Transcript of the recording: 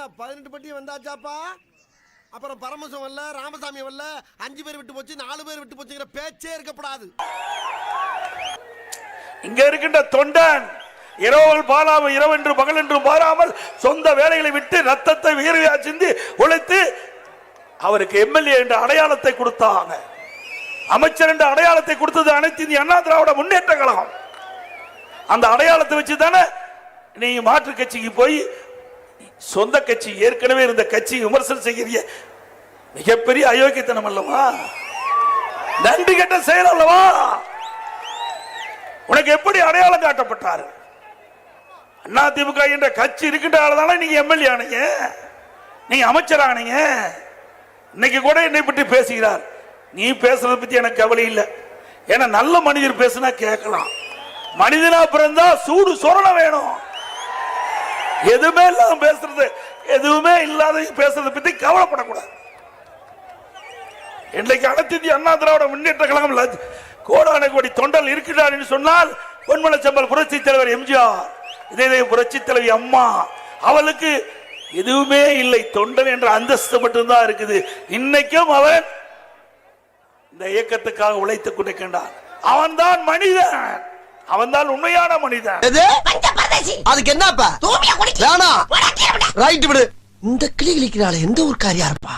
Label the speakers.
Speaker 1: 18 பட்டி வந்தாச்சாப்பா. அப்புறம் பரமசம் வரல, ராமசாமி வரல, 5 பேர் விட்டு போச்சு, 4 பேர் விட்டு போச்சுங்கிற பேச்சே இருக்கப்படாது.
Speaker 2: இங்க இருக்கின்ற தொண்டன் இரவல் பாலாமல் இரவென்று பகல் என்று பாராமல் சொந்த வேலைகளை விட்டு ரத்தத்தை வியர்வையா சிந்தி உழைத்து அவருக்கு எம்எல்ஏ என்ற அடையாளத்தை கொடுத்தாங்க. அமைச்சர் என்ற அடையாளத்தை கொடுத்தது அனைத்து இந்திய அண்ணா திராவிட முன்னேற்ற கழகம். அந்த அடையாளத்தை வச்சு தானே நீங்க மாற்று கட்சிக்கு போய் சொந்த கட்சி ஏற்கனவே இருந்த கட்சி விமர்சனம் செய்கிற மிகப்பெரிய அயோக்கியத்தனம் அல்லவா? நன்றி கெட்ட செயல் அல்லவா? உனக்கு எப்படி அடையாளம் காட்டப்பட்டார்? அதிமுக என்ற கட்சி இருக்கின்றதால நீங்க எம்எல்ஏ ஆனீங்க, நீங்க அமைச்சர் ஆனீங்க. இன்னைக்கு கூட என்னை பற்றி பேசுகிறார். நீ பேசுறத பத்தி எனக்கு கவலை இல்லை. ஏன்னா நல்ல மனிதர் பேசுனா கேட்கலாம். மனிதனா பிறந்தா சூடு சொரண வேணும். எதுவுமே இல்லாத பேசுறது, எதுவுமே இல்லாத பேசுறதை பத்தி கவலைப்படக்கூடாது. இன்றைக்கு அனைத்து இந்திய அண்ணா திராவிட முன்னேற்ற கழகம் கோடான கோடி தொண்டல் இருக்கிறார் என்று சொன்னால் பொன்மனச்செம்மல் புரட்சி தலைவர் எம்ஜிஆர், இதே புரட்சி தலைவி அம்மா, அவளுக்கு எதுவுமே இல்லை. தொண்டன் என்ற அந்தஸ்து மட்டும்தான் இருக்குது. இன்னைக்கும் அவன் இந்த இயக்கத்துக்காக உழைத்துக் கொண்டிருக்கின்றான். அவன் தான் மனிதன், அவன் தான் உண்மையான மனிதன்.
Speaker 1: அதுக்கு என்னப்பா ரைட் விடு. இந்த கிளி கிளிக்கிறாள் எந்த ஒரு காரியா இருப்பா?